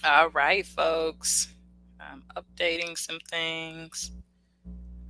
All right, folks. I'm updating some things.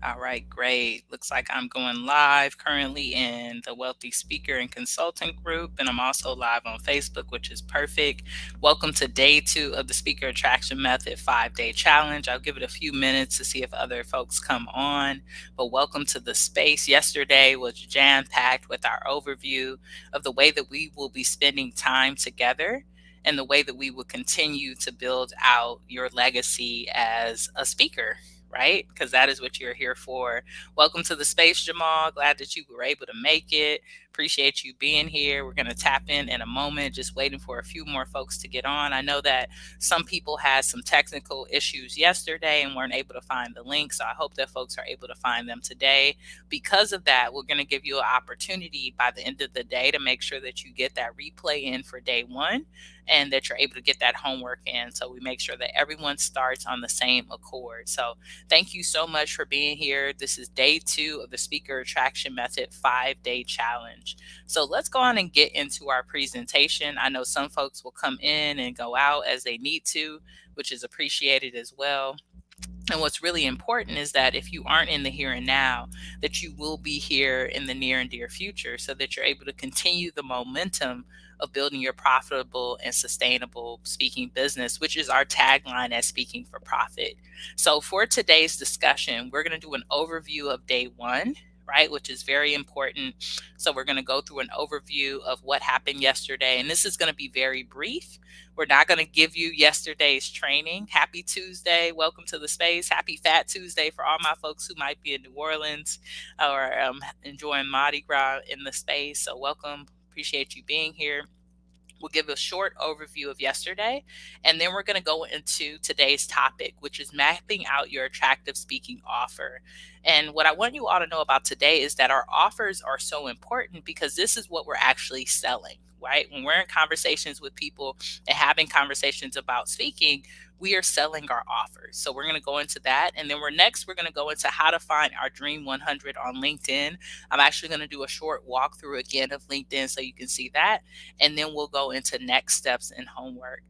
All right, great. Looks like I'm going live currently in the Wealthy Speaker and Consultant group, and I'm also live on Facebook, which is perfect. Welcome to day 2 of the Speaker Attraction Method 5-day challenge. I'll give it a few minutes to see if other folks come on, but welcome to the space. Yesterday was jam packed with our overview of the way that we will be spending time together and the way that we will continue to build out your legacy as a speaker, right? Because that is what you're here for. Welcome to the space, Jamal. Glad that you were able to make it. Appreciate you being here. We're going to tap in a moment, just waiting for a few more folks to get on. I know that some people had some technical issues yesterday and weren't able to find the link, so I hope that folks are able to find them today. Because of that, we're going to give you an opportunity by the end of the day to make sure that you get that replay in for day 1 and that you're able to get that homework in. So we make sure that everyone starts on the same accord. So thank you so much for being here. This is day 2 of the Speaker Attraction Method 5-day challenge. So let's go on and get into our presentation. I know some folks will come in and go out as they need to, which is appreciated as well. And what's really important is that if you aren't in the here and now, that you will be here in the near and dear future so that you're able to continue the momentum of building your profitable and sustainable speaking business, which is our tagline at Speaking for Profit. So for today's discussion, we're going to do an overview of day 1, right, which is very important. So we're going to go through an overview of what happened yesterday, and this is going to be very brief. We're not going to give you yesterday's training. Happy Tuesday. Welcome to the space. Happy Fat Tuesday for all my folks who might be in New Orleans or enjoying Mardi Gras in the space. So welcome. Appreciate you being here. We'll give a short overview of yesterday, and then we're going to go into today's topic, which is mapping out your attractive speaking offer. And what I want you all to know about today is that our offers are so important because this is what we're actually selling, right? When we're in conversations with people and having conversations about speaking, we are selling our offers. So we're going to go into that. And then we're going to go into how to find our Dream 100 on LinkedIn. I'm actually going to do a short walkthrough again of LinkedIn so you can see that. And then we'll go into next steps and homework.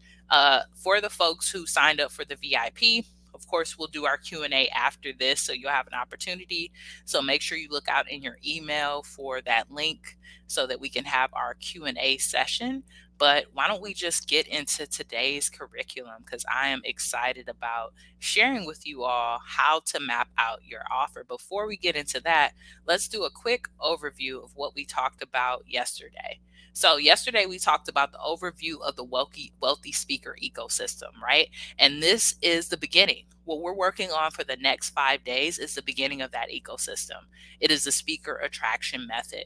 For the folks who signed up for the VIP, of course, we'll do our Q&A after this, so you'll have an opportunity. So make sure you look out in your email for that link so that we can have our Q&A session. But why don't we just get into today's curriculum, because I am excited about sharing with you all how to map out your offer. Before we get into that, let's do a quick overview of what we talked about yesterday. So yesterday we talked about the overview of the wealthy speaker ecosystem, right? And this is the beginning. What we're working on for the next 5 days is the beginning of that ecosystem. It is the speaker attraction method.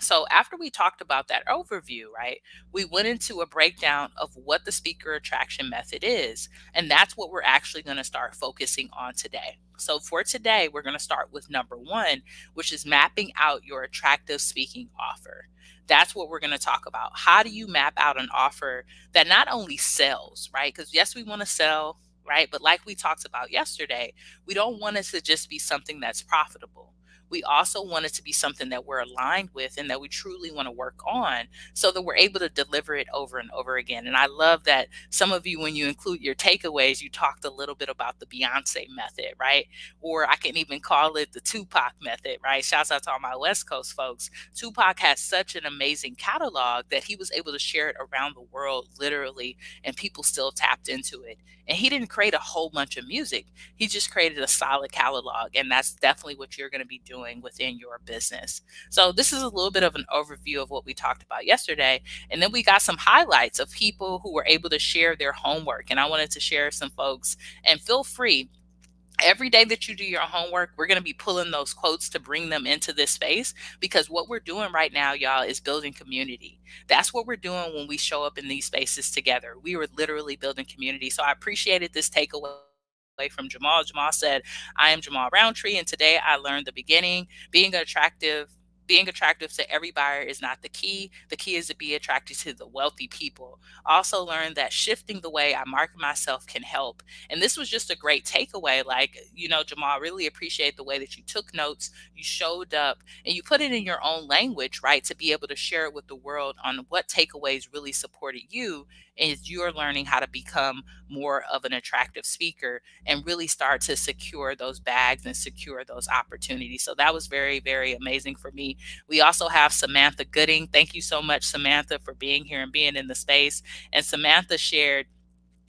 So after we talked about that overview, right, we went into a breakdown of what the speaker attraction method is. And that's what we're actually going to start focusing on today. So for today, we're going to start with number 1, which is mapping out your attractive speaking offer. That's what we're going to talk about. How do you map out an offer that not only sells, right? Because yes, we want to sell, right? But like we talked about yesterday, we don't want it to just be something that's profitable. We also want it to be something that we're aligned with and that we truly want to work on so that we're able to deliver it over and over again. And I love that some of you, when you include your takeaways, you talked a little bit about the Beyonce method, right? Or I can even call it the Tupac method, right? Shouts out to all my West Coast folks. Tupac has such an amazing catalog that he was able to share it around the world, literally, and people still tapped into it. And he didn't create a whole bunch of music. He just created a solid catalog. And that's definitely what you're going to be doing within your business. So this is a little bit of an overview of what we talked about yesterday. And then we got some highlights of people who were able to share their homework. And I wanted to share some folks, and feel free. Every day that you do your homework, we're going to be pulling those quotes to bring them into this space, because what we're doing right now, y'all, is building community. That's what we're doing when we show up in these spaces together. We were literally building community. So I appreciated this takeaway from Jamal. Jamal said, I am Jamal Roundtree, and today I learned the beginning. Being attractive to every buyer is not the key. The key is to be attracted to the wealthy people. Also learned that shifting the way I market myself can help. And this was just a great takeaway. Like, Jamal, really appreciate the way that you took notes, you showed up, and you put it in your own language, right, to be able to share it with the world on what takeaways really supported you as you're learning how to become more of an attractive speaker and really start to secure those bags and secure those opportunities. So that was very, very amazing for me. We also have Samantha Gooding. Thank you so much, Samantha, for being here and being in the space. And Samantha shared,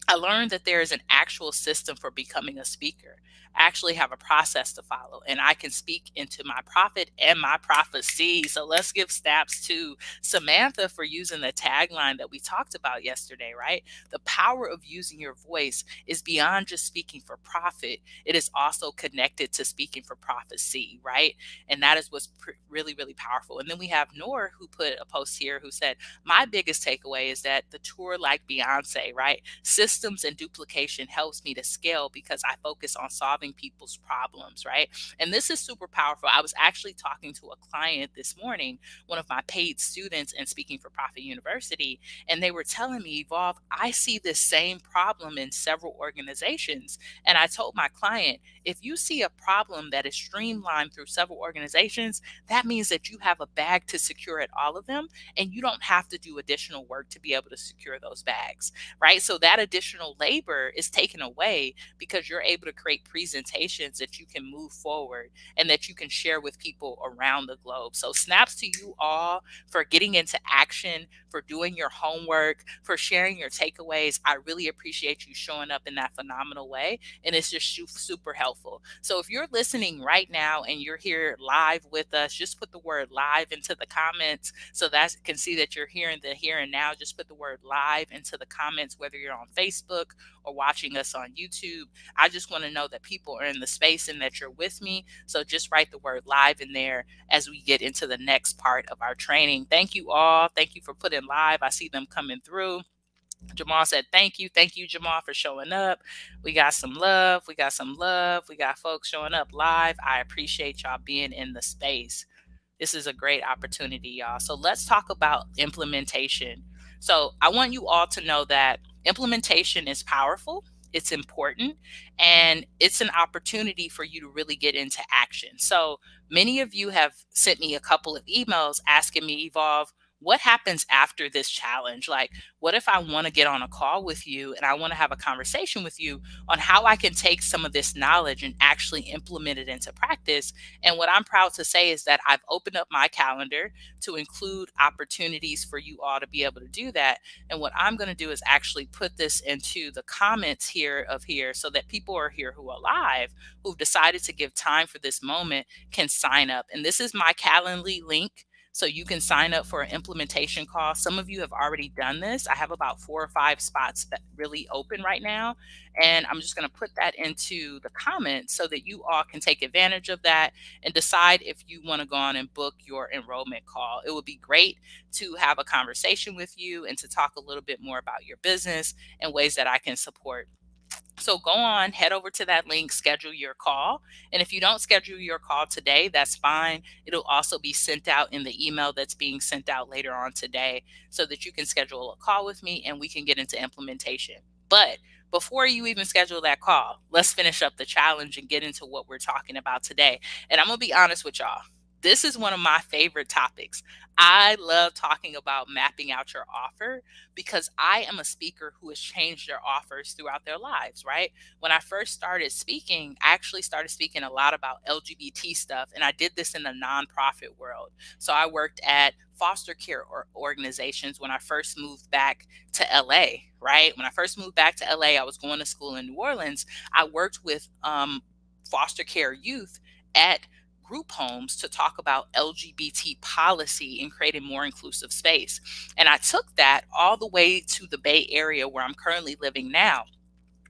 I learned that there is an actual system for becoming a speaker. I actually have a process to follow, and I can speak into my profit and my prophecy. So let's give snaps to Samantha for using the tagline that we talked about yesterday, right? The power of using your voice is beyond just speaking for profit. It is also connected to speaking for prophecy, right? And that is what's really, really powerful. And then we have Noor, who put a post here who said, my biggest takeaway is that the tour, like Beyonce, right? Systems and duplication helps me to scale because I focus on solving people's problems, right? And this is super powerful. I was actually talking to a client this morning, one of my paid students in Speaking for Profit University, and they were telling me, Evolve, I see this same problem in several organizations. And I told my client, if you see a problem that is streamlined through several organizations, that means that you have a bag to secure at all of them, and you don't have to do additional work to be able to secure those bags, right? So that additional labor is taken away because you're able to create presentations that you can move forward and that you can share with people around the globe. So snaps to you all for getting into action, for doing your homework, for sharing your takeaways. I really appreciate you showing up in that phenomenal way, and it's just super helpful. So if you're listening right now and you're here live with us, just put the word live into the comments so that I can see that you're hearing the here and now. Just put the word live into the comments, whether you're on Facebook or watching us on YouTube. I just want to know that people are in the space and that you're with me. So just write the word live in there as we get into the next part of our training. Thank you all. Thank you for putting live. I see them coming through. Jamal said, thank you. Thank you, Jamal, for showing up. We got some love. We got some love. We got folks showing up live. I appreciate y'all being in the space. This is a great opportunity, y'all. So let's talk about implementation. So I want you all to know that implementation is powerful. It's important, and it's an opportunity for you to really get into action. So many of you have sent me a couple of emails asking me, Evolve, what happens after this challenge? Like, what if I want to get on a call with you and I want to have a conversation with you on how I can take some of this knowledge and actually implement it into practice? And what I'm proud to say is that I've opened up my calendar to include opportunities for you all to be able to do that. And what I'm going to do is actually put this into the comments here so that people are here who are live, who've decided to give time for this moment, can sign up. And this is my Calendly link. So you can sign up for an implementation call. Some of you have already done this. I have about 4 or 5 spots that really open right now. And I'm just going to put that into the comments so that you all can take advantage of that and decide if you want to go on and book your enrollment call. It would be great to have a conversation with you and to talk a little bit more about your business and ways that I can support. So go on, head over to that link, schedule your call. And if you don't schedule your call today, that's fine. It'll also be sent out in the email that's being sent out later on today so that you can schedule a call with me and we can get into implementation. But before you even schedule that call, let's finish up the challenge and get into what we're talking about today. And I'm going to be honest with y'all. This is one of my favorite topics. I love talking about mapping out your offer because I am a speaker who has changed their offers throughout their lives, right? When I first started speaking, I actually started speaking a lot about LGBT stuff, and I did this in the nonprofit world. So I worked at foster care organizations when I first moved back to LA, right? When I first moved back to LA, I was going to school in New Orleans. I worked with foster care youth at group homes to talk about LGBT policy and creating more inclusive space. And I took that all the way to the Bay Area where I'm currently living now.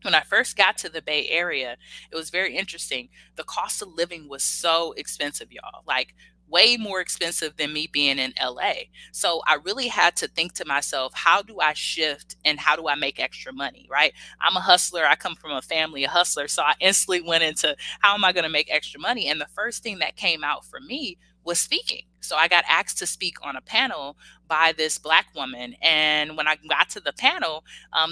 When I first got to the Bay Area, it was very interesting. The cost of living was so expensive, y'all. Like way more expensive than me being in LA. So I really had to think to myself, how do I shift and how do I make extra money, right? I'm a hustler. I come from a family of hustlers. So I instantly went into how am I going to make extra money? And the first thing that came out for me was speaking. So I got asked to speak on a panel by this Black woman. And when I got to the panel,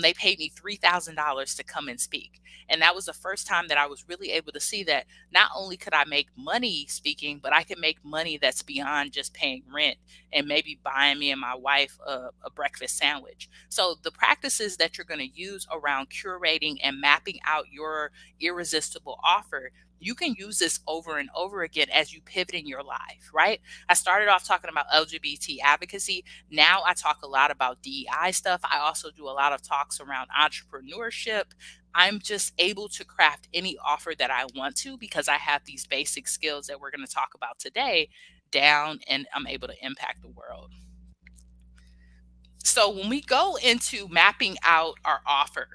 they paid me $3,000 to come and speak. And that was the first time that I was really able to see that not only could I make money speaking, but I could make money that's beyond just paying rent and maybe buying me and my wife a breakfast sandwich. So the practices that you're going to use around curating and mapping out your irresistible offer, you can use this over and over again as you pivot in your life, right? I started off talking about LGBT advocacy. Now I talk a lot about DEI stuff. I also do a lot of talks around entrepreneurship. I'm just able to craft any offer that I want to because I have these basic skills that we're going to talk about today down, and I'm able to impact the world. So when we go into mapping out our offer,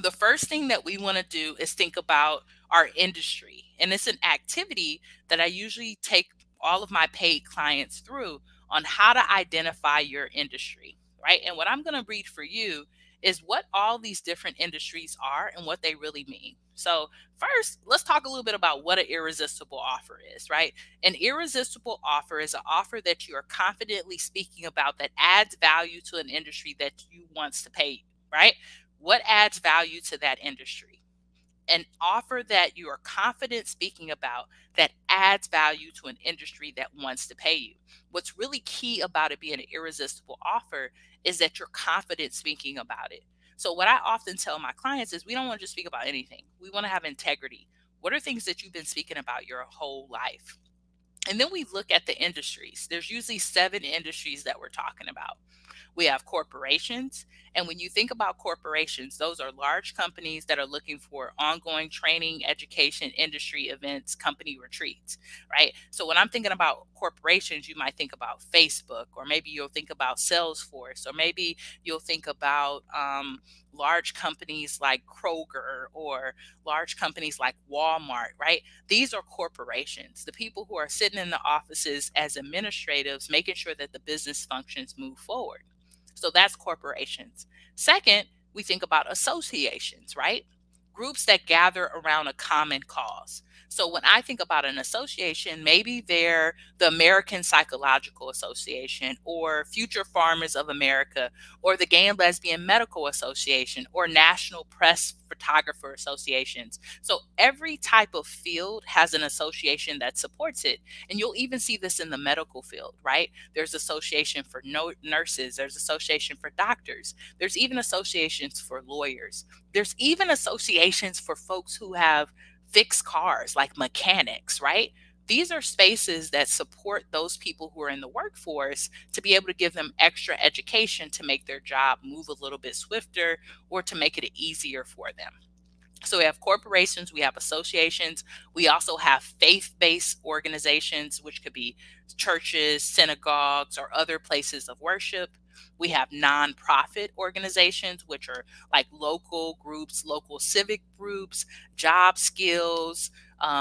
the first thing that we want to do is think about our industry. And it's an activity that I usually take all of my paid clients through on how to identify your industry, right? And what I'm going to read for you is what all these different industries are and what they really mean. So, first, let's talk a little bit about what an irresistible offer is, right? An irresistible offer is an offer that you are confidently speaking about that adds value to an industry that you wants to pay you, right? What adds value to that industry? An offer that you are confident speaking about that adds value to an industry that wants to pay you. What's really key about it being an irresistible offer is that you're confident speaking about it. So, what I often tell my clients is we don't want to just speak about anything, we want to have integrity. What are things that you've been speaking about your whole life? And then we look at the industries. There's usually 7 industries that we're talking about. We have corporations. And when you think about corporations, those are large companies that are looking for ongoing training, education, industry events, company retreats, right? So when I'm thinking about corporations, you might think about Facebook, or maybe you'll think about Salesforce, or maybe you'll think about large companies like Kroger or large companies like Walmart, right? These are corporations, the people who are sitting in the offices as administratives, making sure that the business functions move forward. So that's corporations. Second, we think about associations, right? Groups that gather around a common cause. So when I think about an association, maybe they're the American Psychological Association, or Future Farmers of America, or the Gay and Lesbian Medical Association, or National Press Photographer Associations. So every type of field has an association that supports it. And you'll even see this in the medical field, right? There's association for nurses, there's association for doctors, there's even associations for lawyers. There's even associations for folks who have fixed cars, like mechanics, right? These are spaces that support those people who are in the workforce to be able to give them extra education to make their job move a little bit swifter or to make it easier for them. So we have corporations, we have associations, we also have faith-based organizations, which could be churches, synagogues, or other places of worship. We have nonprofit organizations, which are like local groups, local civic groups, job skills,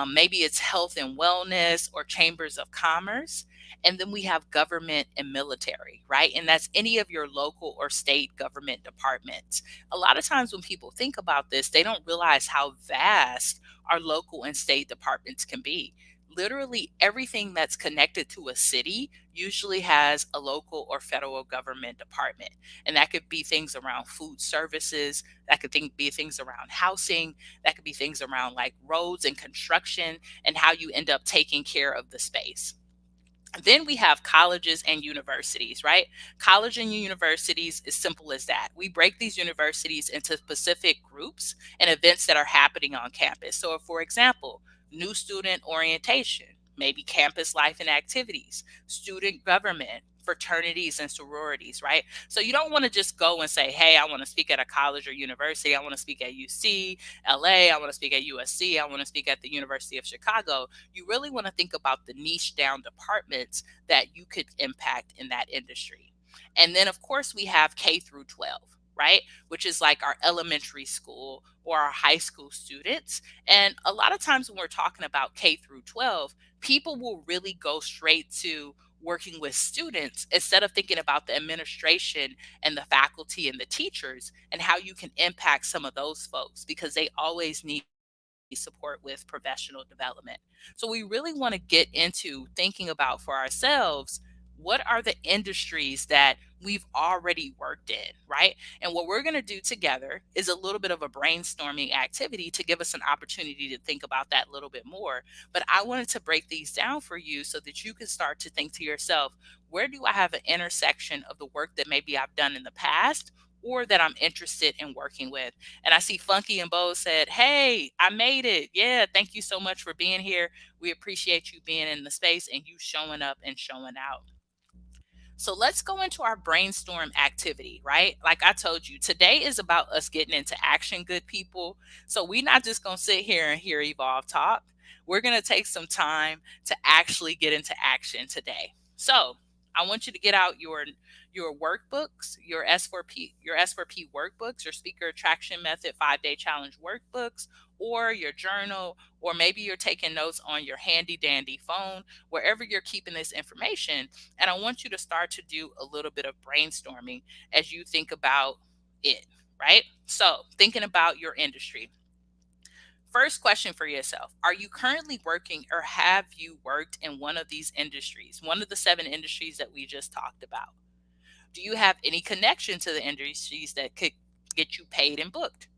maybe it's health and wellness or chambers of commerce. And then we have government and military, right? And that's any of your local or state government departments. A lot of times when people think about this, they don't realize how vast our local and state departments can be. Literally everything that's connected to a city usually has a local or federal government department. And that could be things around food services, that could be things around housing, that could be things around like roads and construction and how you end up taking care of the space. Then we have colleges and universities, right? College and universities is simple as that. We break these universities into specific groups and events that are happening on campus. So, for example, new student orientation, maybe campus life and activities, student government, fraternities and sororities, right? So you don't want to just go and say, hey, I want to speak at a college or university. I want to speak at UC, LA. I want to speak at USC. I want to speak at the University of Chicago. You really want to think about the niche down departments that you could impact in that industry. And then, of course, we have K through 12, right? Which is like our elementary school or our high school students. And a lot of times when we're talking about K through 12, people will really go straight to working with students instead of thinking about the administration and the faculty and the teachers and how you can impact some of those folks because they always need support with professional development. So we really want to get into thinking about for ourselves, what are the industries that we've already worked in, right? And what we're going to do together is a little bit of a brainstorming activity to give us an opportunity to think about that a little bit more. But I wanted to break these down for you so that you can start to think to yourself, where do I have an intersection of the work that maybe I've done in the past or that I'm interested in working with? And I see Funky and Bo said, "Hey, I made it. Yeah, thank you so much for being here. We appreciate you being in the space and you showing up and showing out." So let's go into our brainstorm activity, right? Like I told you, today is about us getting into action, good people. So we're not just going to sit here and hear Evolve talk. We're going to take some time to actually get into action today. So I want you to get out your workbooks, your S4P workbooks, your speaker attraction method 5-day challenge workbooks, or your journal, or maybe you're taking notes on your handy dandy phone, wherever you're keeping this information. And I want you to start to do a little bit of brainstorming as you think about it, right? So, thinking about your industry. First question for yourself: are you currently working or have you worked in one of these industries, one of the 7 industries that we just talked about? Do you have any connection to the industries that could get you paid and booked?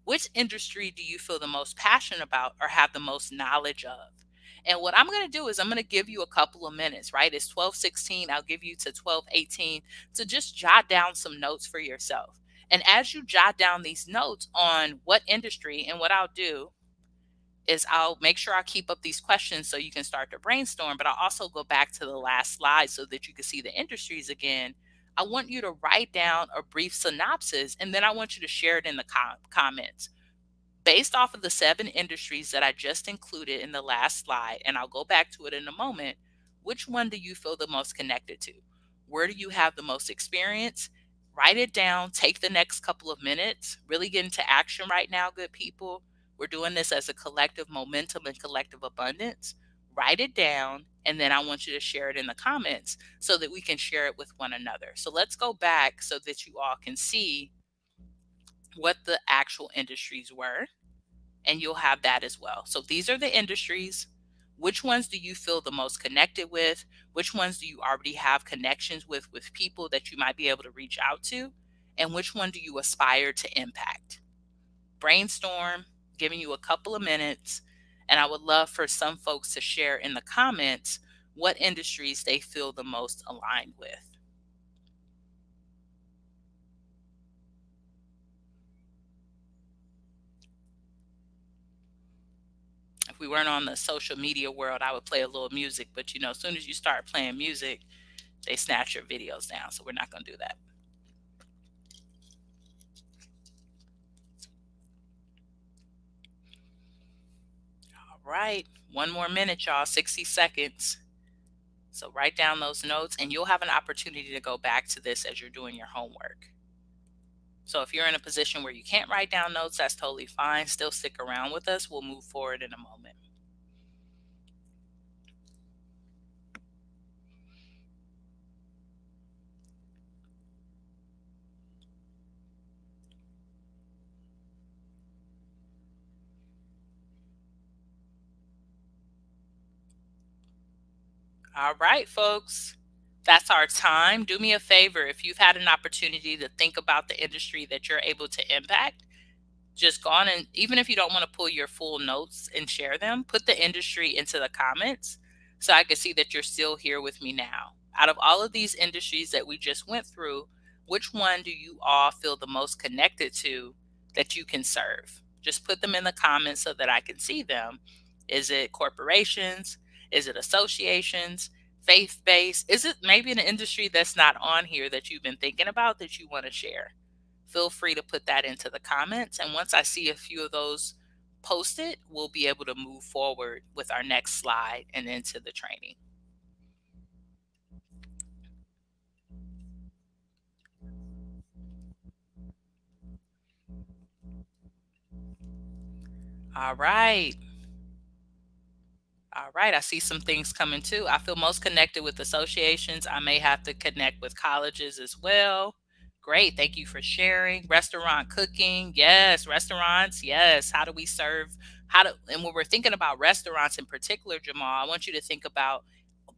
Which industry do you feel the most passionate about or have the most knowledge of? And what I'm going to do is I'm going to give you a couple of minutes, right? It's 12:16. I'll give you to 12:18 to just jot down some notes for yourself. And as you jot down these notes on what industry, and what I'll do is I'll make sure I keep up these questions so you can start to brainstorm, but I'll also go back to the last slide so that you can see the industries again. I want you to write down a brief synopsis, and then I want you to share it in the comments. Based off of the 7 industries that I just included in the last slide, and I'll go back to it in a moment, which one do you feel the most connected to? Where do you have the most experience? Write it down, take the next couple of minutes, really get into action right now, good people. We're doing this as a collective momentum and collective abundance. Write it down, and then I want you to share it in the comments so that we can share it with one another. So let's go back so that you all can see what the actual industries were, and you'll have that as well. So these are the industries. Which ones do you feel the most connected with? Which ones do you already have connections with people that you might be able to reach out to? And which one do you aspire to impact? Brainstorm, giving you a couple of minutes. And I would love for some folks to share in the comments what industries they feel the most aligned with. If we weren't on the social media world, I would play a little music, but as soon as you start playing music, they snatch your videos down. So we're not going to do that. All right. One more minute, y'all. 60 seconds. So write down those notes, and you'll have an opportunity to go back to this as you're doing your homework. So if you're in a position where you can't write down notes, that's totally fine. Still stick around with us. We'll move forward in a moment. All right, folks. That's our time. Do me a favor. If you've had an opportunity to think about the industry that you're able to impact, just go on, and even if you don't want to pull your full notes and share them, put the industry into the comments so I can see that you're still here with me now. Out of all of these industries that we just went through, which one do you all feel the most connected to that you can serve? Just put them in the comments so that I can see them. Is it corporations? Is it associations? Faith based? Is it maybe an industry that's not on here that you've been thinking about that you want to share? Feel free to put that into the comments. And once I see a few of those posted, we'll be able to move forward with our next slide and into the training. All right. All right. I see some things coming too. I feel most connected with associations. I may have to connect with colleges as well. Great. Thank you for sharing. Restaurant cooking. Yes. Restaurants. Yes. How do we serve? and when we're thinking about restaurants in particular, Jamal, I want you to think about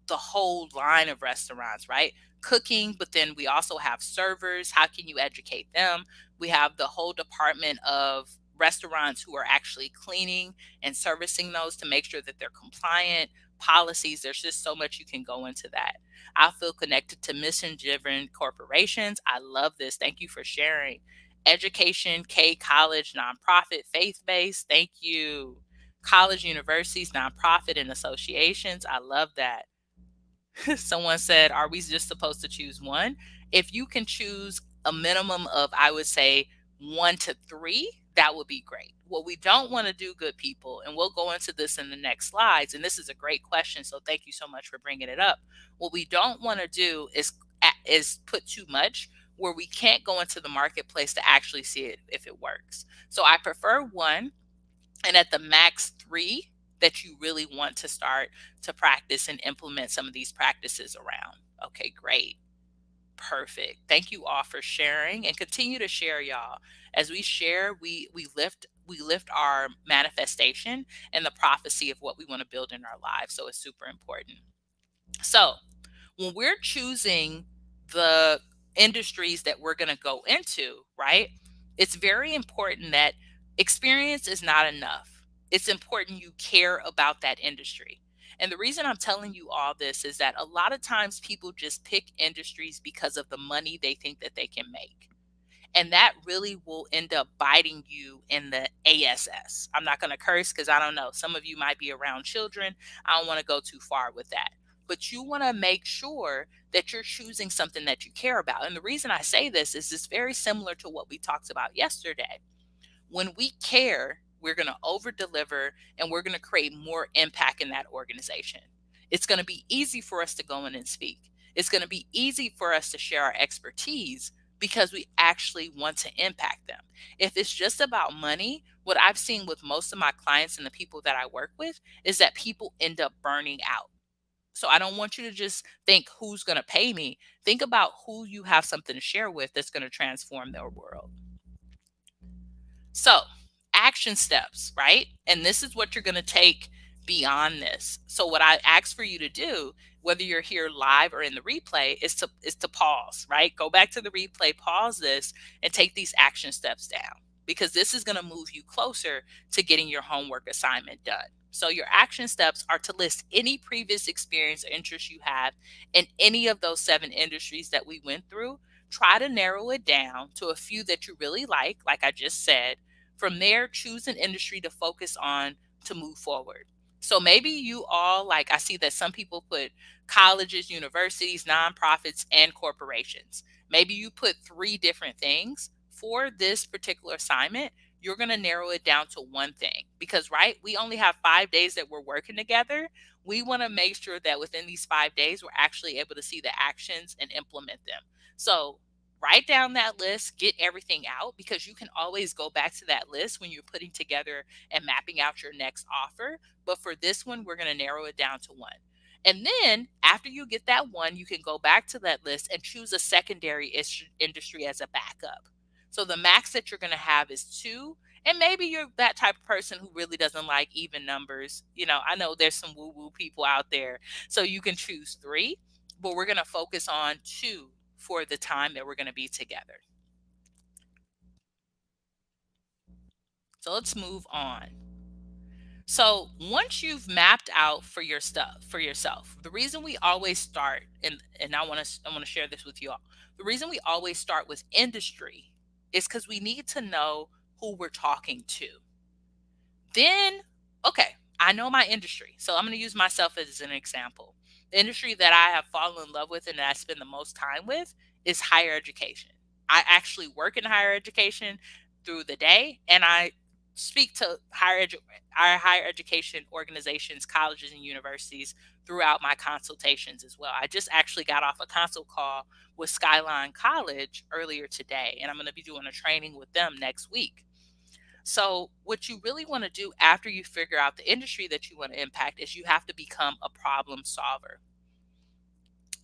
the whole line of restaurants, right? Cooking, but then we also have servers. How can you educate them? We have the whole department of restaurants who are actually cleaning and servicing those to make sure that they're compliant. Policies, there's just so much you can go into that. I feel connected to mission driven corporations. I love this. Thank you for sharing. Education, K college, nonprofit, faith based. Thank you. College, universities, nonprofit, and associations. I love that. Someone said, are we just supposed to choose one? If you can choose a minimum of, I would say, 1 to 3, that would be great. What we don't want to do, good people, and we'll go into this in the next slides, and this is a great question, so thank you so much for bringing it up. What we don't want to do is put too much where we can't go into the marketplace to actually see it if it works. So I prefer 1, and at the max 3 that you really want to start to practice and implement some of these practices around. Okay, great. Perfect. Thank you all for sharing, and continue to share, y'all. As we share, we lift our manifestation and the prophecy of what we want to build in our lives. So it's super important. So when we're choosing the industries that we're going to go into, right? It's very important that experience is not enough. It's important you care about that industry. And the reason I'm telling you all this is that a lot of times people just pick industries because of the money they think that they can make. And that really will end up biting you in the ass. I'm not going to curse because I don't know. Some of you might be around children. I don't want to go too far with that. But you want to make sure that you're choosing something that you care about. And the reason I say this is it's very similar to what we talked about yesterday. When we care, we're going to over deliver and we're going to create more impact in that organization. It's going to be easy for us to go in and speak. It's going to be easy for us to share our expertise because we actually want to impact them. If it's just about money, what I've seen with most of my clients and the people that I work with is that people end up burning out. So I don't want you to just think who's going to pay me. Think about who you have something to share with that's going to transform their world. So, action steps, right? And this is what you're going to take beyond this. So what I ask for you to do, whether you're here live or in the replay, is to pause, right? Go back to the replay, pause this, and take these action steps down, because this is going to move you closer to getting your homework assignment done. So your action steps are to list any previous experience or interest you have in any of those 7 industries that we went through. Try to narrow it down to a few that you really like I just said. From there, choose an industry to focus on to move forward. So maybe you all, like, I see that some people put colleges, universities, nonprofits, and corporations. Maybe you put 3 different things. For this particular assignment, you're going to narrow it down to one thing, because, right, we only have 5 days that we're working together. We want to make sure that within these 5 days, we're actually able to see the actions and implement them. So write down that list, get everything out, because you can always go back to that list when you're putting together and mapping out your next offer. But for this one, we're going to narrow it down to one. And then after you get that one, you can go back to that list and choose a secondary industry as a backup. So the max that you're going to have is 2. And maybe you're that type of person who really doesn't like even numbers. I know there's some woo woo people out there. So you can choose 3, but we're going to focus on 2 for the time that we're going to be together. So let's move on. So once you've mapped out for your stuff for yourself, the reason we always start, and I want to share this with you all. The reason we always start with industry is because we need to know who we're talking to. Then, okay, I know my industry. So I'm going to use myself as an example. The industry that I have fallen in love with and that I spend the most time with is higher education. I actually work in higher education through the day, and I speak to our higher education organizations, colleges, and universities throughout my consultations as well. I just actually got off a consult call with Skyline College earlier today, and I'm going to be doing a training with them next week. So what you really want to do after you figure out the industry that you want to impact is you have to become a problem solver.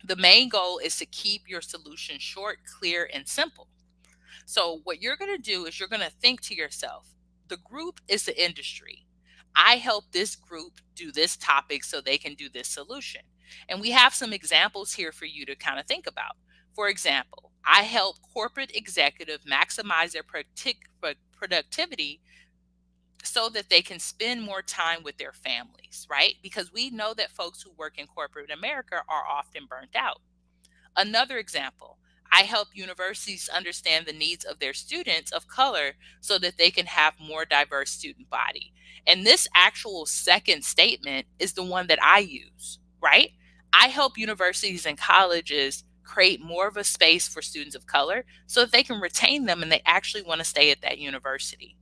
The main goal is to keep your solution short, clear, and simple. So what you're going to do is you're going to think to yourself, the group is the industry. I help this group do this topic so they can do this solution. And we have some examples here for you to kind of think about. For example, I help corporate executive maximize their productivity so that they can spend more time with their families, right? Because we know that folks who work in corporate America are often burnt out. Another example, I help universities understand the needs of their students of color so that they can have more diverse student body. And this actual second statement is the one that I use, right? I help universities and colleges create more of a space for students of color so that they can retain them and they actually want to stay at that university,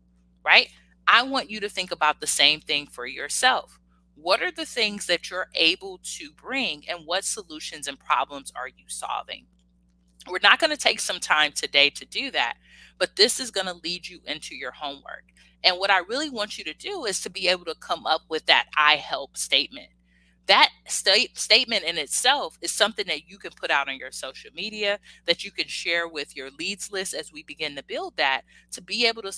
right? I want you to think about the same thing for yourself. What are the things that you're able to bring and what solutions and problems are you solving? We're not going to take some time today to do that, but this is going to lead you into your homework. And what I really want you to do is to be able to come up with that I help statement. That statement in itself is something that you can put out on your social media, that you can share with your leads list as we begin to build that, to be able to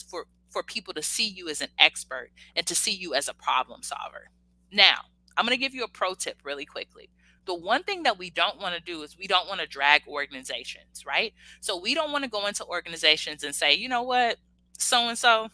for people to see you as an expert and to see you as a problem solver. Now, I'm going to give you a pro tip really quickly. The one thing that we don't want to do is we don't want to drag organizations, right? So we don't want to go into organizations and say, you know what, so and so,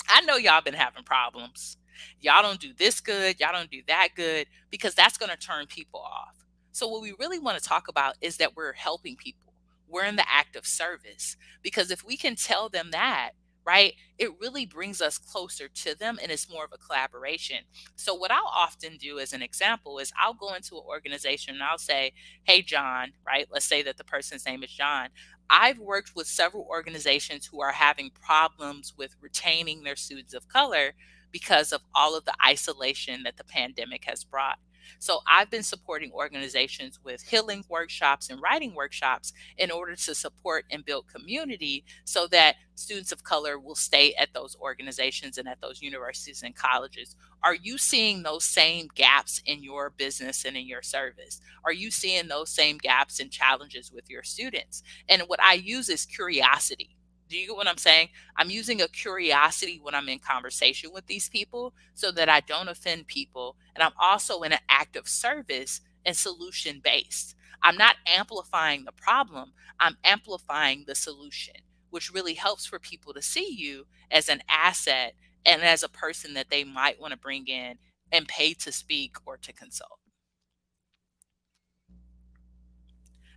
I know y'all been having problems. Y'all don't do this good, y'all don't do that good, because that's going to turn people off. So, what we really want to talk about is that we're helping people. We're in the act of service. Because if we can tell them that, right, it really brings us closer to them and it's more of a collaboration. So, what I'll often do as an example is I'll go into an organization and I'll say, hey, John, right? Let's say that the person's name is John. I've worked with several organizations who are having problems with retaining their students of color because of all of the isolation that the pandemic has brought. So I've been supporting organizations with healing workshops and writing workshops in order to support and build community so that students of color will stay at those organizations and at those universities and colleges. Are you seeing those same gaps in your business and in your service? Are you seeing those same gaps and challenges with your students? And what I use is curiosity. Do you get what I'm saying? I'm using a curiosity when I'm in conversation with these people so that I don't offend people. And I'm also in an act of service and solution based. I'm not amplifying the problem, I'm amplifying the solution, which really helps for people to see you as an asset and as a person that they might want to bring in and pay to speak or to consult.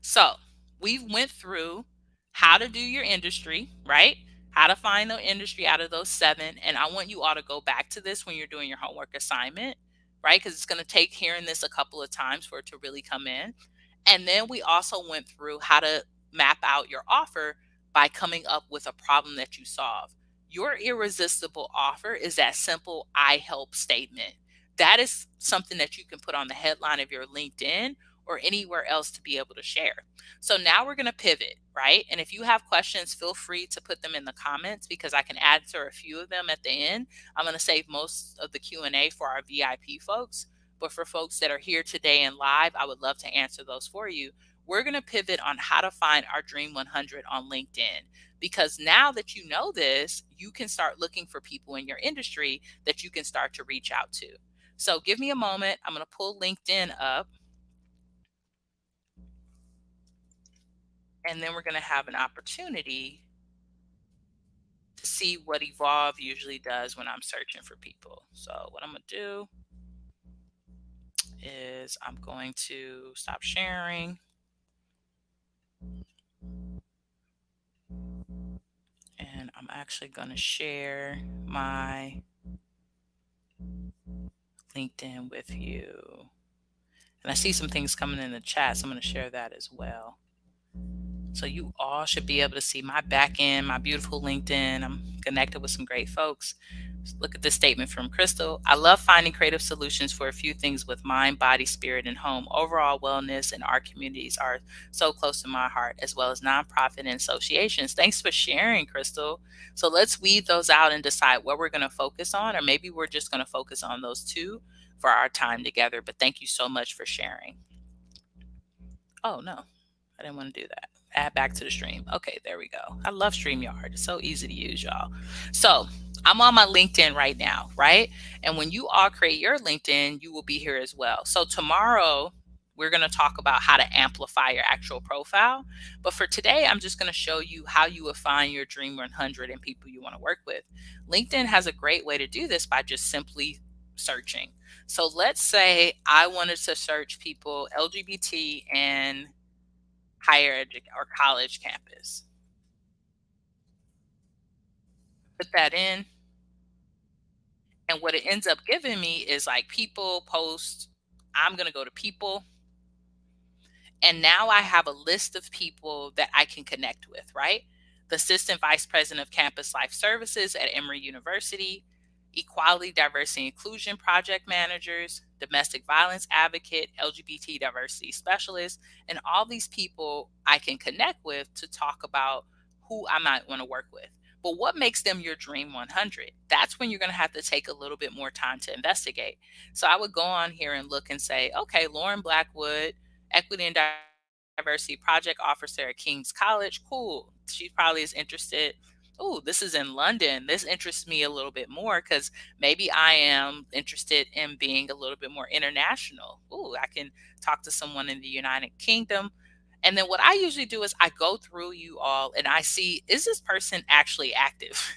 So we went through how to do your industry, right? How to find the industry out of those seven. And I want you all to go back to this when you're doing your homework assignment, right? Because it's going to take hearing this a couple of times for it to really come in. And then we also went through how to map out your offer by coming up with a problem that you solve. Your irresistible offer is that simple I help statement. That is something that you can put on the headline of your LinkedIn or anywhere else to be able to share. So now we're going to pivot, right? And if you have questions, feel free to put them in the comments because I can answer a few of them at the end. I'm going to save most of the Q&A for our VIP folks, but for folks that are here today and live, I would love to answer those for you. We're going to pivot on how to find our Dream 100 on LinkedIn because now that you know this, you can start looking for people in your industry that you can start to reach out to. So give me a moment. I'm going to pull LinkedIn up. And then we're going to have an opportunity to see what Evolve usually does when I'm searching for people. So what I'm going to do is I'm going to stop sharing. And I'm actually going to share my LinkedIn with you. And I see some things coming in the chat, so I'm going to share that as well. So you all should be able to see my back end, my beautiful LinkedIn. I'm connected with some great folks. Look at this statement from Crystal. I love finding creative solutions for a few things with mind, body, spirit, and home. Overall wellness and our communities are so close to my heart, as well as nonprofit and associations. Thanks for sharing, Crystal. So let's weed those out and decide what we're going to focus on, or maybe we're just going to focus on those two for our time together. But thank you so much for sharing. Oh, no, I didn't want to do that. Add back to the stream. Okay, there we go. I love StreamYard. It's so easy to use, y'all. So I'm on my LinkedIn right now, right? And when you all create your LinkedIn, you will be here as well. So tomorrow, we're going to talk about how to amplify your actual profile. But for today, I'm just going to show you how you will find your Dream 100 and people you want to work with. LinkedIn has a great way to do this by just simply searching. So let's say I wanted to search people LGBT and higher education or college campus. Put that in. And what it ends up giving me is like people post. I'm going to go to people. And now I have a list of people that I can connect with, right? The Assistant Vice President of Campus Life Services at Emory University, Equality, Diversity, Inclusion Project Managers, Domestic Violence Advocate, LGBT Diversity Specialist, and all these people I can connect with to talk about who I might want to work with. But what makes them your Dream 100? That's when you're going to have to take a little bit more time to investigate. So I would go on here and look and say, okay, Lauren Blackwood, Equity and Diversity Project Officer at King's College. Cool. She probably is interested. Oh, this is in London. This interests me a little bit more because maybe I am interested in being a little bit more international. Oh, I can talk to someone in the United Kingdom. And then what I usually do is I go through you all and I see, is this person actually active?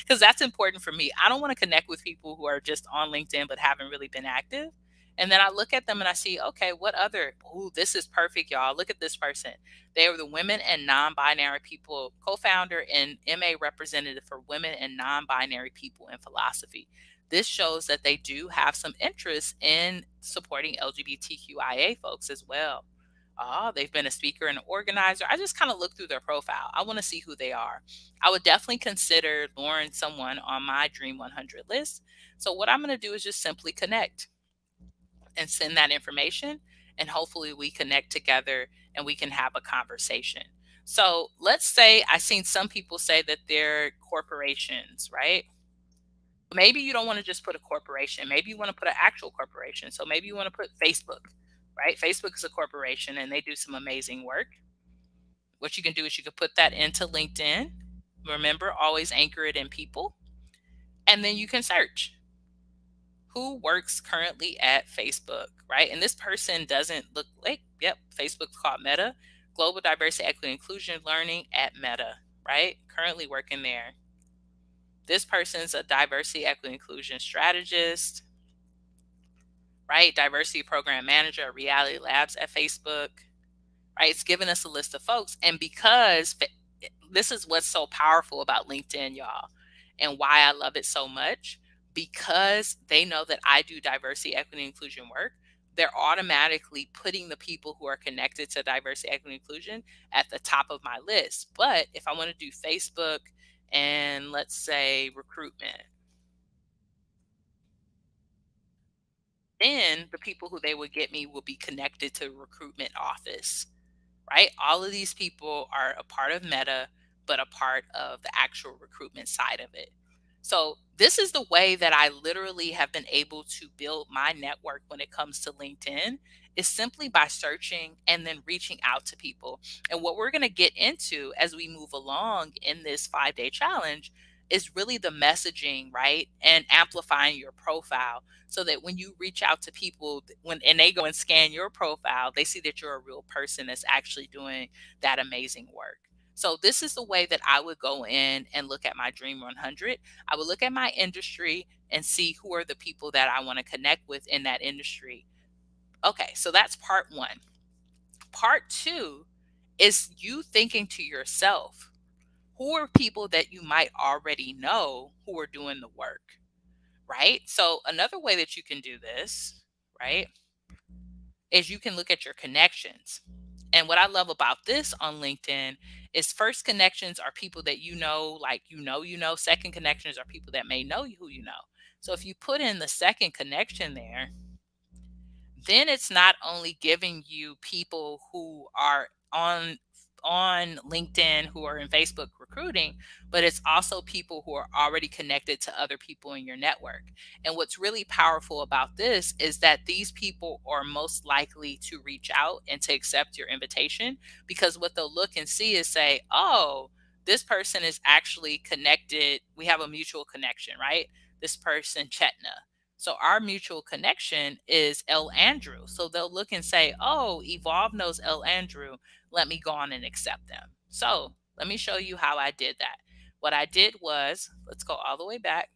Because that's important for me. I don't want to connect with people who are just on LinkedIn but haven't really been active. And then I look at them and I see, okay, what other, ooh, this is perfect, y'all. Look at this person. They are the Women and Non-Binary People co-founder and MA representative for women and non-binary people in philosophy. This shows that they do have some interest in supporting LGBTQIA folks as well. Oh, they've been a speaker and an organizer. I just kind of look through their profile. I want to see who they are. I would definitely consider Lauren someone on my Dream 100 list. So what I'm going to do is just simply connect and send that information, and hopefully we connect together and we can have a conversation. So let's say I seen some people say that they're corporations, right? Maybe you don't want to just put a corporation. Maybe you want to put an actual corporation. So maybe you want to put Facebook, right? Facebook is a corporation and they do some amazing work. What you can do is you can put that into LinkedIn. Remember, always anchor it in people. And then you can search who works currently at Facebook, right? And this person doesn't look like, yep, Facebook's called Meta, Global Diversity, Equity, Inclusion Learning at Meta, right? Currently working there. This person's a diversity, equity, inclusion strategist, right? Diversity program manager at Reality Labs at Facebook, right? It's giving us a list of folks. And because this is what's so powerful about LinkedIn, y'all, and why I love it so much, because they know that I do diversity, equity, inclusion work, they're automatically putting the people who are connected to diversity, equity, inclusion at the top of my list. But if I want to do Facebook and let's say recruitment, then the people who they would get me will be connected to recruitment office, right? All of these people are a part of Meta, but a part of the actual recruitment side of it. So this is the way that I literally have been able to build my network when it comes to LinkedIn, is simply by searching and then reaching out to people. And what we're going to get into as we move along in this 5-day challenge is really the messaging, right? And amplifying your profile so that when you reach out to people when and they go and scan your profile, they see that you're a real person that's actually doing that amazing work. So this is the way that I would go in and look at my Dream 100. I would look at my industry and see who are the people that I want to connect with in that industry. Okay, so that's part one. Part two is you thinking to yourself, who are people that you might already know who are doing the work, right? So another way that you can do this, right, is you can look at your connections. And what I love about this on LinkedIn is first connections are people that you know, like you know. Second connections are people that may know who you know. So if you put in the second connection there, then it's not only giving you people who are on LinkedIn who are in Facebook recruiting, but it's also people who are already connected to other people in your network. And what's really powerful about this is that these people are most likely to reach out and to accept your invitation, because what they'll look and see is say, oh, this person is actually connected. We have a mutual connection, right? This person, Chetna. So our mutual connection is L. Andrew. So they'll look and say, oh, Evolve knows L. Andrew. Let me go on and accept them. So let me show you how I did that. What I did was, let's go all the way back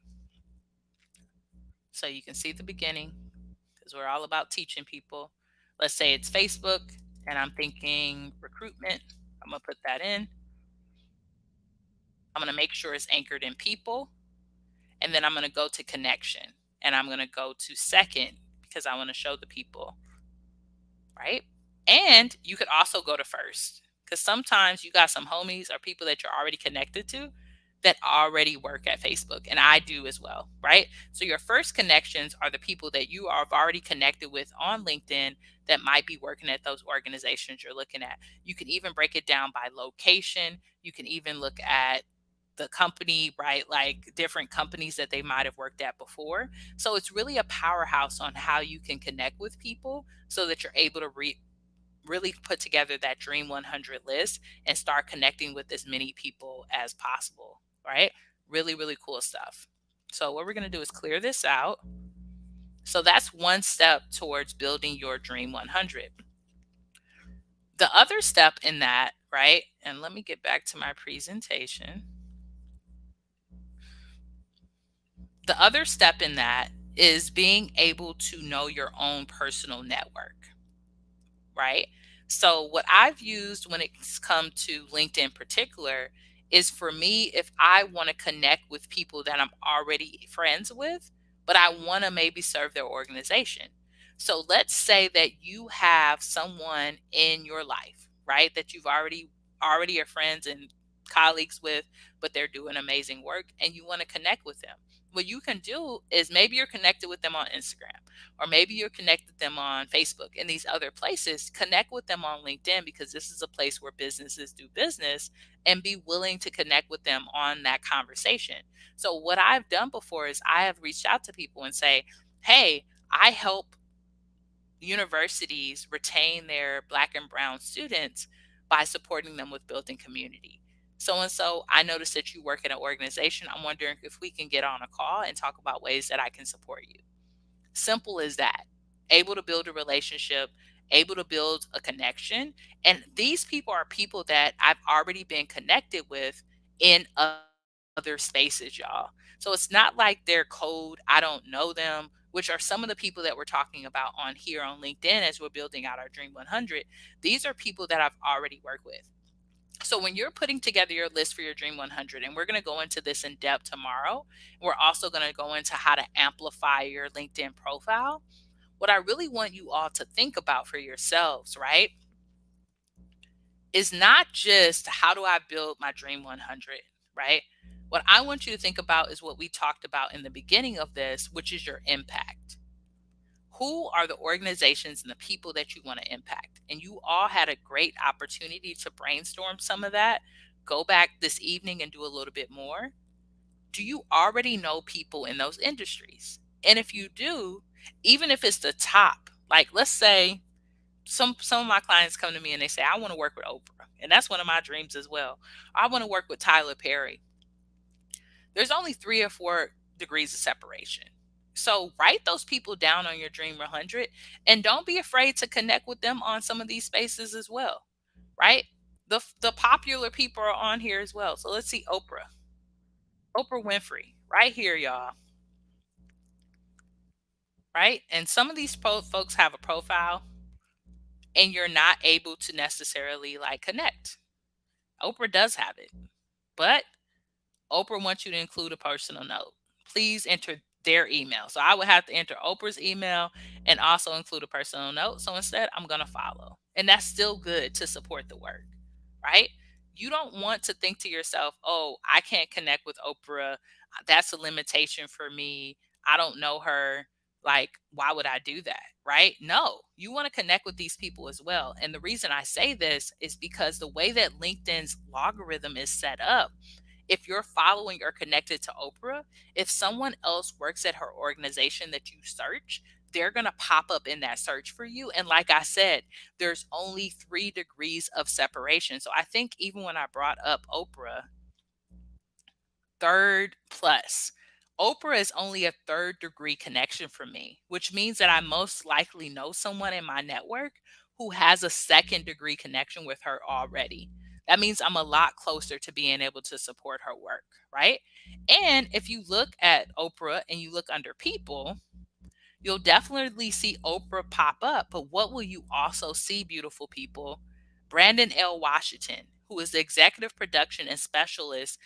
so you can see the beginning, because we're all about teaching people. Let's say it's Facebook and I'm thinking recruitment. I'm going to put that in. I'm going to make sure it's anchored in people. And then I'm going to go to connection and I'm going to go to second because I want to show the people, right? And you could also go to first because sometimes you got some homies or people that you're already connected to that already work at Facebook, and I do as well, right? So your first connections are the people that you are already connected with on LinkedIn that might be working at those organizations you're looking at. You can even break it down by location. You can even look at the company, right? Like different companies that they might have worked at before. So it's really a powerhouse on how you can connect with people so that you're able to really put together that Dream 100 list and start connecting with as many people as possible, right? Really, really cool stuff. So what we're going to do is clear this out. So that's one step towards building your Dream 100. The other step in that, right? And let me get back to my presentation. The other step in that is being able to know your own personal network, right? So what I've used when it's come to LinkedIn in particular is, for me, if I want to connect with people that I'm already friends with, but I want to maybe serve their organization. So let's say that you have someone in your life, right, that you've already are friends and colleagues with, but they're doing amazing work and you want to connect with them. What you can do is maybe you're connected with them on Instagram, or maybe you're connected them on Facebook and these other places. Connect with them on LinkedIn because this is a place where businesses do business, and be willing to connect with them on that conversation. So what I've done before is I have reached out to people and say, hey, I help universities retain their Black and brown students by supporting them with building community. So and so, I noticed that you work at an organization. I'm wondering if we can get on a call and talk about ways that I can support you. Simple as that. Able to build a relationship, able to build a connection. And these people are people that I've already been connected with in other spaces, y'all. So it's not like they're cold, I don't know them, which are some of the people that we're talking about on here on LinkedIn as we're building out our Dream 100. These are people that I've already worked with. So when you're putting together your list for your Dream 100, and we're going to go into this in depth tomorrow, we're also going to go into how to amplify your LinkedIn profile. What I really want you all to think about for yourselves, right, is not just how do I build my Dream 100, right? What I want you to think about is what we talked about in the beginning of this, which is your impact. Who are the organizations and the people that you want to impact? And you all had a great opportunity to brainstorm some of that. Go back this evening and do a little bit more. Do you already know people in those industries? And if you do, even if it's the top, like let's say some of my clients come to me and they say, I want to work with Oprah. And that's one of my dreams as well. I want to work with Tyler Perry. There's only 3 or 4 degrees of separation. So write those people down on your Dream 100 and don't be afraid to connect with them on some of these spaces as well, right? The popular people are on here as well. So let's see, Oprah Winfrey, right here, y'all, right? And some of these folks have a profile and you're not able to necessarily like connect. Oprah does have it, but Oprah wants you to include a personal note. Please enter their email. So I would have to enter Oprah's email and also include a personal note. So instead, I'm going to follow. And that's still good to support the work, right? You don't want to think to yourself, oh, I can't connect with Oprah. That's a limitation for me. I don't know her. Like, why would I do that? Right? No, you want to connect with these people as well. And the reason I say this is because the way that LinkedIn's logarithm is set up, if you're following or connected to Oprah, if someone else works at her organization that you search, they're going to pop up in that search for you. And like I said, there's only 3 degrees of separation. So I think even when I brought up Oprah, Third plus. Oprah is only a third degree connection for me, which means that I most likely know someone in my network who has a second degree connection with her already. That means I'm a lot closer to being able to support her work, right? And if you look at Oprah and you look under people, you'll definitely see Oprah pop up. But what will you also see, beautiful people? Brandon L. Washington, who is the executive production and specialist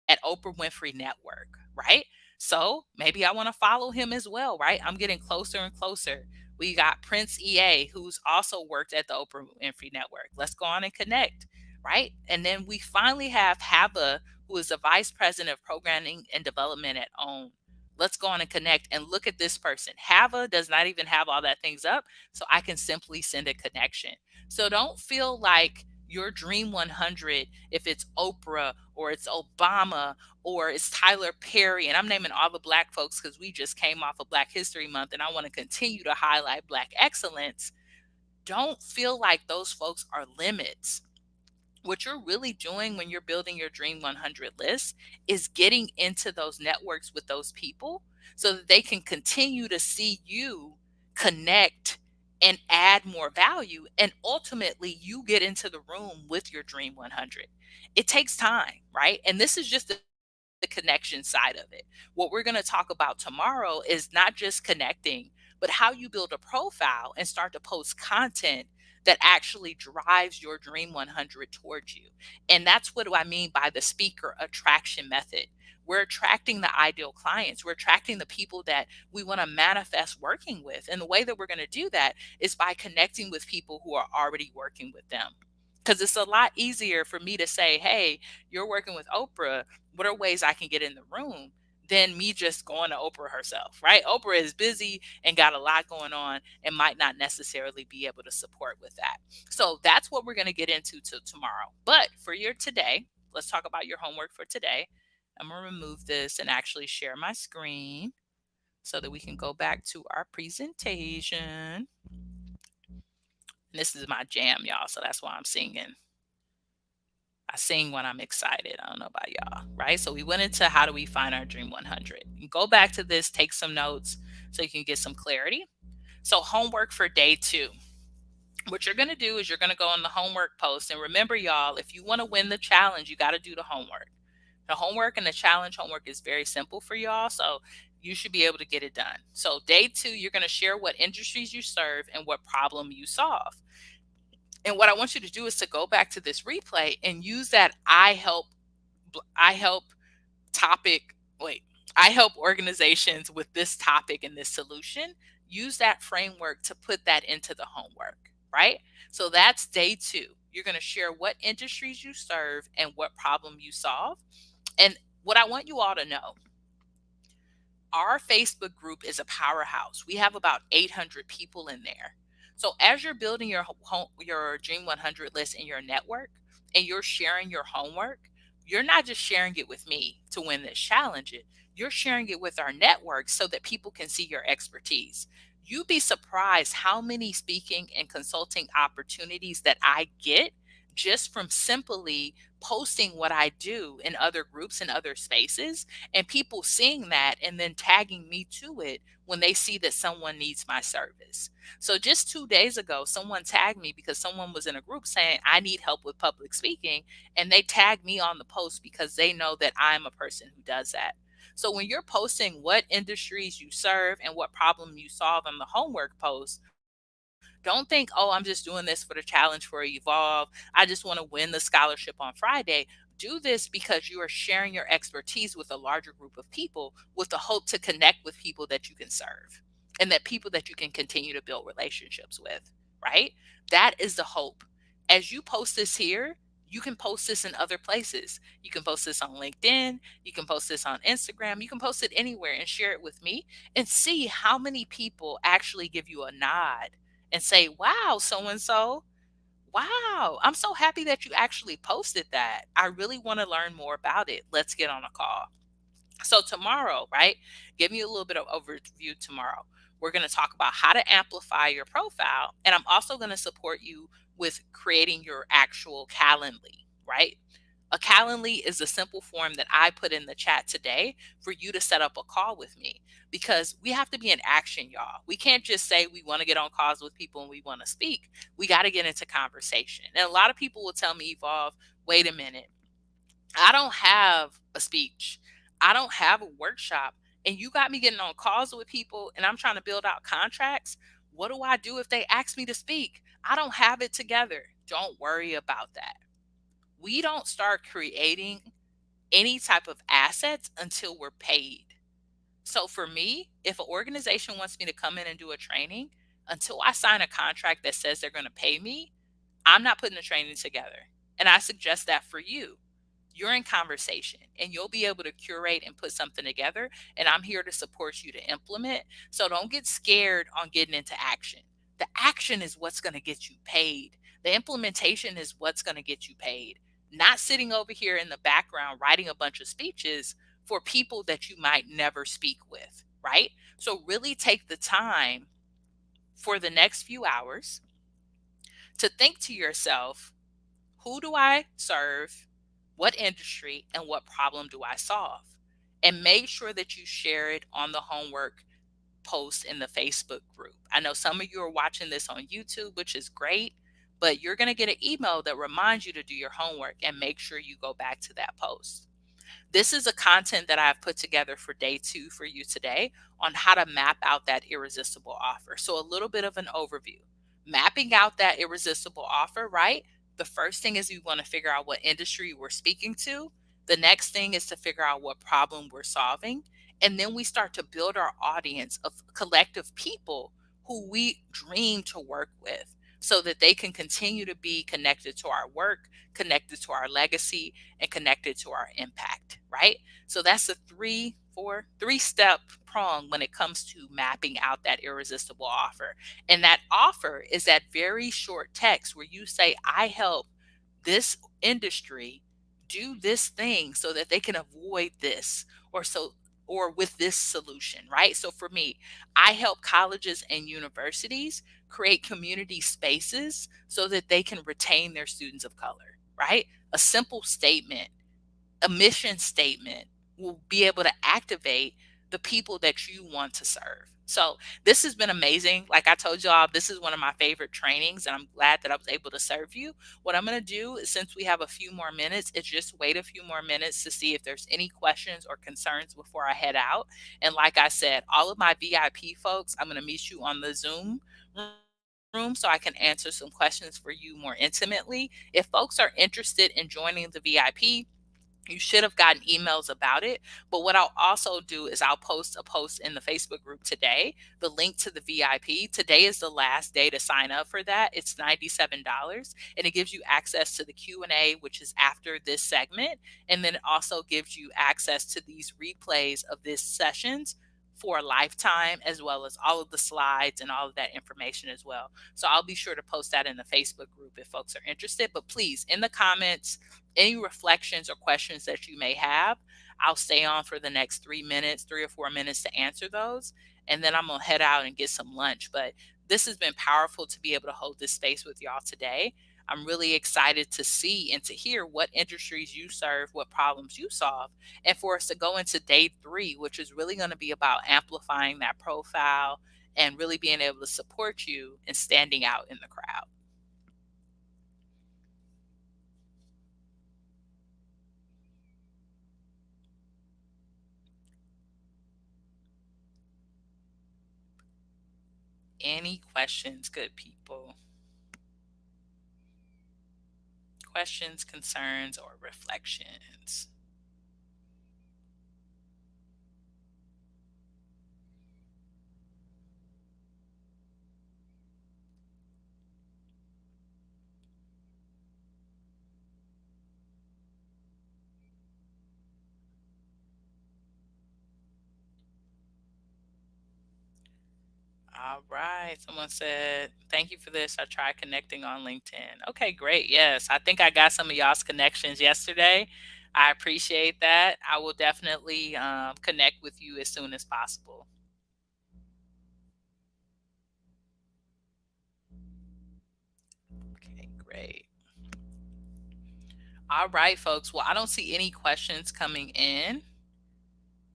at Oprah Winfrey Network, right? So maybe I want to follow him as well, right? I'm getting closer and closer. We got Prince EA, who's also worked at the Oprah Winfrey Network. Let's go on and connect, right? And then we finally have Hava, who is the vice president of programming and development at OWN. Let's go on and connect and look at this person. Hava does not even have all that things up, so I can simply send a connection. So don't feel like your Dream 100, if it's Oprah or it's Obama or it's Tyler Perry, and I'm naming all the Black folks because we just came off of Black History Month and I want to continue to highlight Black excellence. Don't feel like those folks are limits. What you're really doing when you're building your Dream 100 list is getting into those networks with those people so that they can continue to see you connect and add more value. And ultimately, you get into the room with your Dream 100. It takes time, right? And this is just the connection side of it. What we're going to talk about tomorrow is not just connecting, but how you build a profile and start to post content that actually drives your Dream 100 towards you. And that's what I mean by the speaker attraction method. We're attracting the ideal clients. We're attracting the people that we want to manifest working with. And the way that we're going to do that is by connecting with people who are already working with them. Because it's a lot easier for me to say, hey, you're working with Oprah. What are ways I can get in the room? Than me just going to Oprah herself, right? Oprah is busy and got a lot going on and might not necessarily be able to support with that. So that's what we're going to get into tomorrow. But for your today, let's talk about your homework for today. I'm going to remove this and actually share my screen so that we can go back to our presentation. And this is my jam, y'all. So that's why I'm singing. I sing when I'm excited. I don't know about y'all, right? So we went into how do we find our Dream 100. You go back to this, take some notes so you can get some clarity. So homework for day 2. What you're going to do is you're going to go on the homework post. And remember, y'all, if you want to win the challenge, you got to do the homework. The homework and the challenge homework is very simple for y'all. So you should be able to get it done. So day 2, you're going to share what industries you serve and what problem you solve. And what I want you to do is to go back to this replay and use that I help topic. Wait, I help organizations with this topic and this solution. Use that framework to put that into the homework, right? So that's day 2. You're going to share what industries you serve and what problem you solve. And what I want you all to know, our Facebook group is a powerhouse. We have about 800 people in there. So as you're building your Dream 100 list in your network and you're sharing your homework, you're not just sharing it with me to win this challenge. You're sharing it with our network so that people can see your expertise. You'd be surprised how many speaking and consulting opportunities that I get just from simply posting what I do in other groups and other spaces, and people seeing that and then tagging me to it when they see that someone needs my service. So just 2 days ago, someone tagged me because someone was in a group saying, I need help with public speaking. And they tagged me on the post because they know that I'm a person who does that. So when you're posting what industries you serve and what problem you solve on the homework post, don't think, oh, I'm just doing this for the challenge for Evolve. I just want to win the scholarship on Friday. Do this because you are sharing your expertise with a larger group of people with the hope to connect with people that you can serve and that people that you can continue to build relationships with, right? That is the hope. As you post this here, you can post this in other places. You can post this on LinkedIn. You can post this on Instagram. You can post it anywhere and share it with me and see how many people actually give you a nod and say, wow, so and so, wow, I'm so happy that you actually posted that. I really want to learn more about it. Let's get on a call. So, tomorrow, right? Give me a little bit of overview tomorrow. We're going to talk about how to amplify your profile. And I'm also going to support you with creating your actual Calendly, right? A Calendly is a simple form that I put in the chat today for you to set up a call with me, because we have to be in action, y'all. We can't just say we want to get on calls with people and we want to speak. We got to get into conversation. And a lot of people will tell me, Evolve, wait a minute, I don't have a speech, I don't have a workshop, and you got me getting on calls with people and I'm trying to build out contracts. What do I do if they ask me to speak? I don't have it together. Don't worry about that. We don't start creating any type of assets until we're paid. So for me, if an organization wants me to come in and do a training, until I sign a contract that says they're going to pay me, I'm not putting the training together. And I suggest that for you. You're in conversation and you'll be able to curate and put something together. And I'm here to support you to implement. So don't get scared on getting into action. The action is what's going to get you paid. The implementation is what's going to get you paid. Not sitting over here in the background writing a bunch of speeches for people that you might never speak with, right? So really take the time for the next few hours to think to yourself, who do I serve? What industry and what problem do I solve? And make sure that you share it on the homework post in the Facebook group. I know some of you are watching this on YouTube, which is great, but you're going to get an email that reminds you to do your homework and make sure you go back to that post. This is a content that I've put together for day 2 for you today on how to map out that irresistible offer. So a little bit of an overview. Mapping out that irresistible offer, right? The first thing is we want to figure out what industry we're speaking to. The next thing is to figure out what problem we're solving. And then we start to build our audience of collective people who we dream to work with so that they can continue to be connected to our work, connected to our legacy, and connected to our impact, right? So that's a three-step prong when it comes to mapping out that irresistible offer. And that offer is that very short text where you say, I help this industry do this thing so that they can avoid this, or with this solution, right? So for me, I help colleges and universities create community spaces so that they can retain their students of color, right? A simple statement, a mission statement will be able to activate the people that you want to serve. So this has been amazing. Like I told y'all, this is one of my favorite trainings, and I'm glad that I was able to serve you. What I'm going to do is, since we have a few more minutes, is just wait a few more minutes to see if there's any questions or concerns before I head out. And like I said, all of my VIP folks, I'm going to meet you on the Zoom room so I can answer some questions for you more intimately. If folks are interested in joining the VIP, you should have gotten emails about it. But what I'll also do is I'll post a post in the Facebook group today, the link to the VIP. Today is the last day to sign up for that. It's $97, and it gives you access to the Q&A, which is after this segment. And then it also gives you access to these replays of these sessions for a lifetime, as well as all of the slides and all of that information as well. So I'll be sure to post that in the Facebook group if folks are interested. But please, in the comments, any reflections or questions that you may have, I'll stay on for the next 3 minutes, 3 or 4 minutes to answer those. And then I'm going to head out and get some lunch. But this has been powerful to be able to hold this space with y'all today. I'm really excited to see and to hear what industries you serve, what problems you solve, and for us to go into day 3, which is really going to be about amplifying that profile and really being able to support you and standing out in the crowd. Any questions, good people? Questions, concerns, or reflections? All right. Someone said, thank you for this. I tried connecting on LinkedIn. Okay, great. Yes, I think I got some of y'all's connections yesterday. I appreciate that. I will definitely connect with you as soon as possible. Okay, great. All right, folks. Well, I don't see any questions coming in.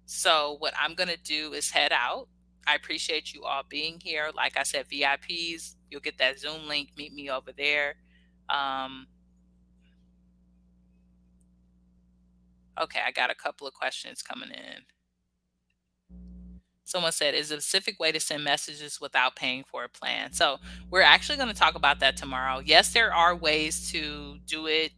So what I'm going to do is head out. I appreciate you all being here. Like I said, VIPs, you'll get that Zoom link. Meet me over there. Um, okay, I got a couple of questions coming in. Someone said, is a specific way to send messages without paying for a plan? So we're actually going to talk about that tomorrow. Yes, there are ways to do it.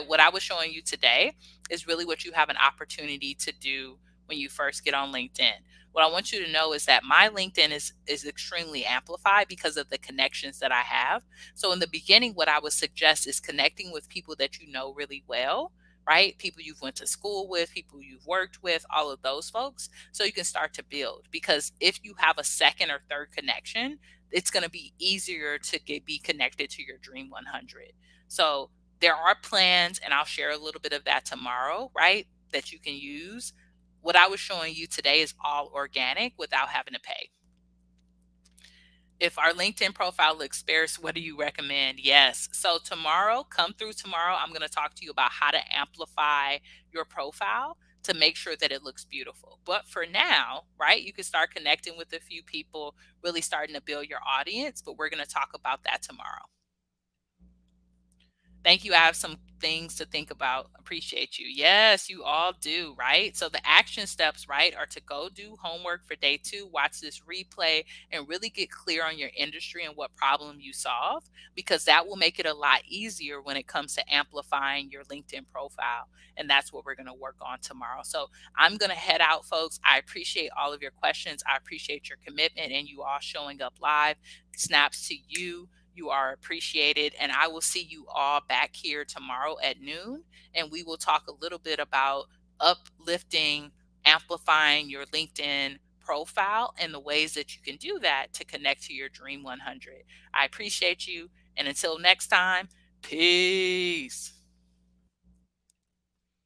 What I was showing you today is really what you have an opportunity to do when you first get on LinkedIn. What I want you to know is that my LinkedIn is extremely amplified because of the connections that I have. So in the beginning, what I would suggest is connecting with people that you know really well, right? People you've went to school with, people you've worked with, all of those folks, so you can start to build. Because if you have a second or third connection, it's going to be easier to be connected to your Dream 100. So there are plans, and I'll share a little bit of that tomorrow, right? That you can use. What I was showing you today is all organic without having to pay. If our LinkedIn profile looks sparse, what do you recommend? Yes. So tomorrow, come through tomorrow, I'm going to talk to you about how to amplify your profile to make sure that it looks beautiful. But for now, right, you can start connecting with a few people, really starting to build your audience, but we're going to talk about that tomorrow. Thank you. I have some things to think about. Appreciate you. Yes, you all do, right? So the action steps, right, are to go do homework for day 2, watch this replay, and really get clear on your industry and what problem you solve, because that will make it a lot easier when it comes to amplifying your LinkedIn profile. And that's what we're going to work on tomorrow. So I'm going to head out, folks. I appreciate all of your questions. I appreciate your commitment and you all showing up live. Snaps to you. You are appreciated. And I will see you all back here tomorrow at noon. And we will talk a little bit about uplifting, amplifying your LinkedIn profile and the ways that you can do that to connect to your Dream 100. I appreciate you. And until next time, peace.